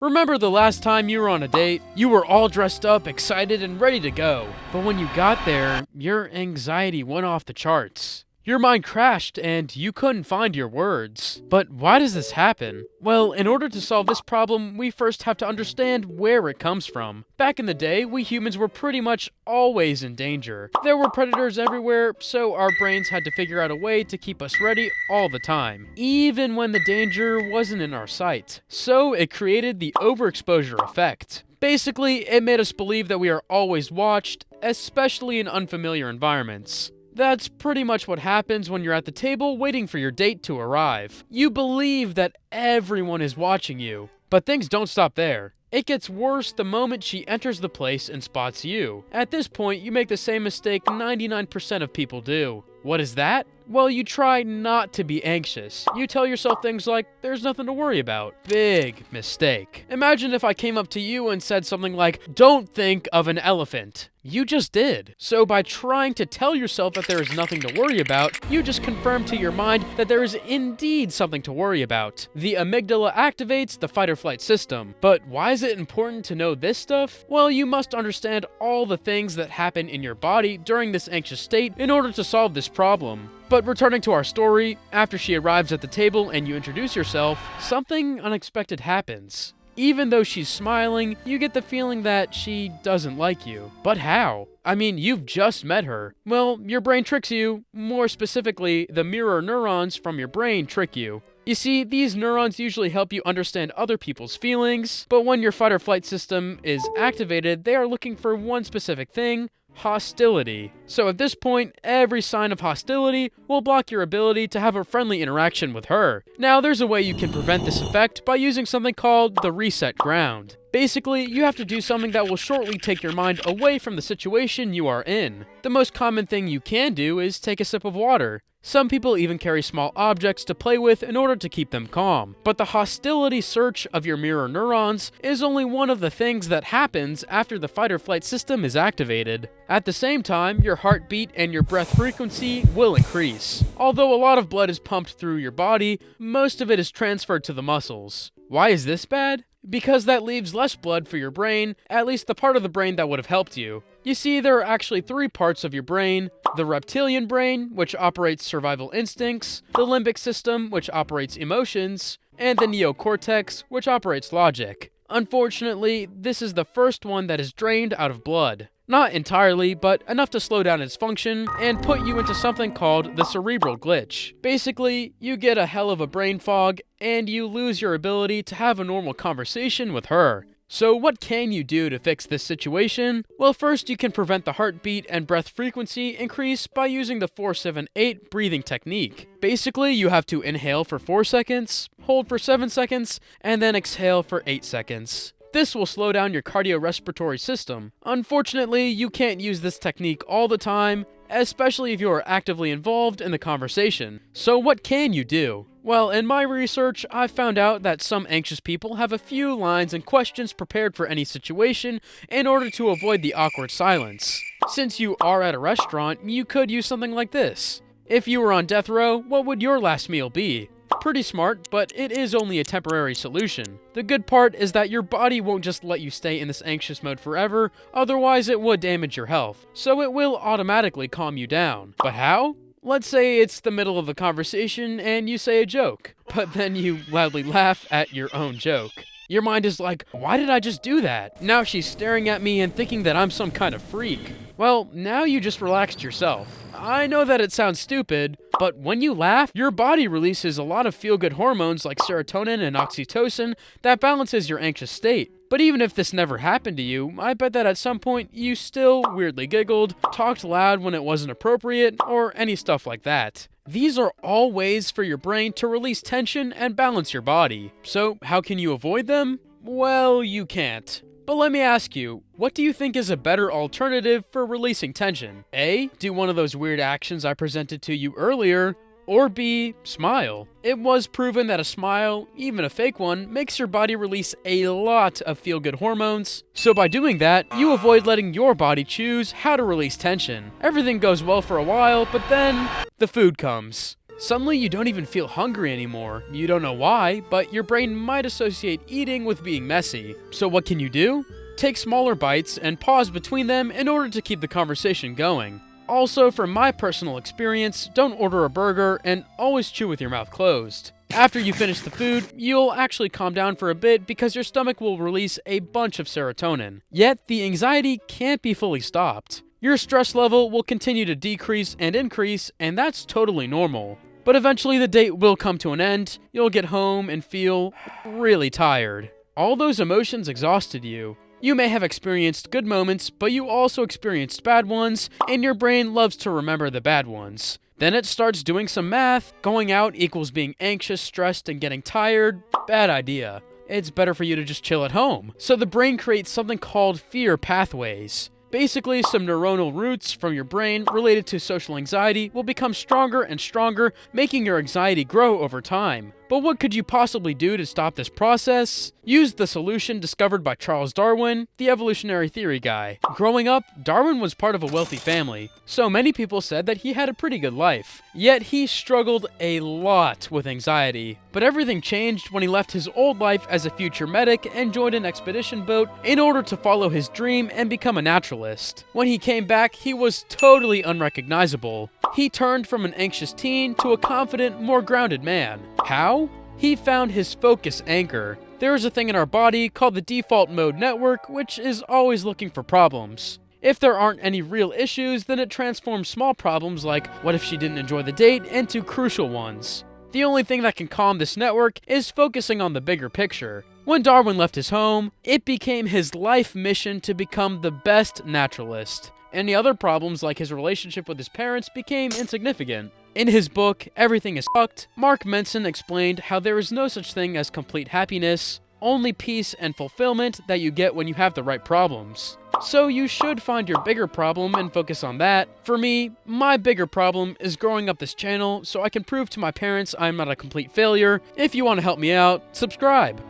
Remember the last time you were on a date? You were all dressed up, excited, and ready to go. But when you got there, your anxiety went off the charts. Your mind crashed and you couldn't find your words. But why does this happen? Well, in order to solve this problem, we first have to understand where it comes from. Back in the day, we humans were pretty much always in danger. There were predators everywhere, so our brains had to figure out a way to keep us ready all the time, even when the danger wasn't in our sight. So it created the overexposure effect. Basically, it made us believe that we are always watched, especially in unfamiliar environments. That's pretty much what happens when you're at the table waiting for your date to arrive. You believe that everyone is watching you, but things don't stop there. It gets worse the moment she enters the place and spots you. At this point, you make the same mistake 99% of people do. What is that? Well, you try not to be anxious. You tell yourself things like, there's nothing to worry about. Big mistake. Imagine if I came up to you and said something like, don't think of an elephant. You just did. So by trying to tell yourself that there is nothing to worry about, you just confirm to your mind that there is indeed something to worry about. The amygdala activates the fight or flight system. But why is it important to know this stuff? Well, you must understand all the things that happen in your body during this anxious state in order to solve this problem. But returning to our story, after she arrives at the table and you introduce yourself, something unexpected happens. Even though she's smiling, you get the feeling that she doesn't like you. But how? I mean, you've just met her. Well, your brain tricks you. More specifically, the mirror neurons from your brain trick you. You see, these neurons usually help you understand other people's feelings, but when your fight or flight system is activated, they are looking for one specific thing: hostility. So at this point, every sign of hostility will block your ability to have a friendly interaction with her. Now, there's a way you can prevent this effect by using something called the reset ground. Basically, you have to do something that will shortly take your mind away from the situation you are in. The most common thing you can do is take a sip of water. Some people even carry small objects to play with in order to keep them calm. But the hostility search of your mirror neurons is only one of the things that happens after the fight or flight system is activated. At the same time, your heartbeat and your breath frequency will increase. Although a lot of blood is pumped through your body, most of it is transferred to the muscles. Why is this bad? Because that leaves less blood for your brain, at least the part of the brain that would have helped you. You see, there are actually three parts of your brain: the reptilian brain, which operates survival instincts, the limbic system, which operates emotions, and the neocortex, which operates logic. Unfortunately, this is the first one that is drained out of blood. Not entirely, but enough to slow down its function and put you into something called the cerebral glitch. Basically, you get a hell of a brain fog and you lose your ability to have a normal conversation with her. So what can you do to fix this situation? Well, first you can prevent the heartbeat and breath frequency increase by using the 4-7-8 breathing technique. Basically, you have to inhale for 4 seconds, hold for 7 seconds, and then exhale for 8 seconds. This will slow down your cardiorespiratory system. Unfortunately, you can't use this technique all the time, especially if you are actively involved in the conversation. So what can you do? Well, in my research, I've found out that some anxious people have a few lines and questions prepared for any situation in order to avoid the awkward silence. Since you are at a restaurant, you could use something like this. If you were on death row, what would your last meal be? Pretty smart, but it is only a temporary solution. The good part is that your body won't just let you stay in this anxious mode forever, otherwise it would damage your health. So it will automatically calm you down. But how? Let's say it's the middle of the conversation and you say a joke, but then you loudly laugh at your own joke. Your mind is like, why did I just do that? Now she's staring at me and thinking that I'm some kind of freak. Well, now you just relaxed yourself. I know that it sounds stupid, but when you laugh, your body releases a lot of feel-good hormones like serotonin and oxytocin that balances your anxious state. But even if this never happened to you, I bet that at some point you still weirdly giggled, talked loud when it wasn't appropriate, or any stuff like that. These are all ways for your brain to release tension and balance your body. So how can you avoid them? Well, you can't. But let me ask you, what do you think is a better alternative for releasing tension? A, do one of those weird actions I presented to you earlier, or B, smile. It was proven that a smile, even a fake one, makes your body release a lot of feel-good hormones. So by doing that, you avoid letting your body choose how to release tension. Everything goes well for a while, but then the food comes. Suddenly you don't even feel hungry anymore. You don't know why, but your brain might associate eating with being messy. So what can you do? Take smaller bites and pause between them in order to keep the conversation going. Also, from my personal experience, don't order a burger and always chew with your mouth closed. After you finish the food, you'll actually calm down for a bit because your stomach will release a bunch of serotonin. Yet, the anxiety can't be fully stopped. Your stress level will continue to decrease and increase, and that's totally normal. But eventually the date will come to an end, you'll get home and feel really tired. All those emotions exhausted you. You may have experienced good moments, but you also experienced bad ones, and your brain loves to remember the bad ones. Then it starts doing some math. Going out equals being anxious, stressed, and getting tired. Bad idea. It's better for you to just chill at home. So the brain creates something called fear pathways. Basically, some neuronal roots from your brain related to social anxiety will become stronger and stronger, making your anxiety grow over time. But what could you possibly do to stop this process? Use the solution discovered by Charles Darwin, the evolutionary theory guy. Growing up, Darwin was part of a wealthy family, so many people said that he had a pretty good life. Yet he struggled a lot with anxiety. But everything changed when he left his old life as a future medic and joined an expedition boat in order to follow his dream and become a naturalist. When he came back, he was totally unrecognizable. He turned from an anxious teen to a confident, more grounded man. How? He found his focus anchor. There is a thing in our body called the default mode network, which is always looking for problems. If there aren't any real issues, then it transforms small problems like, what if she didn't enjoy the date, into crucial ones. The only thing that can calm this network is focusing on the bigger picture. When Darwin left his home, it became his life mission to become the best naturalist. Any other problems like his relationship with his parents became insignificant. In his book, Everything is Fucked, Mark Manson explained how there is no such thing as complete happiness, only peace and fulfillment that you get when you have the right problems. So you should find your bigger problem and focus on that. For me, my bigger problem is growing up this channel so I can prove to my parents I'm not a complete failure. If you want to help me out, subscribe.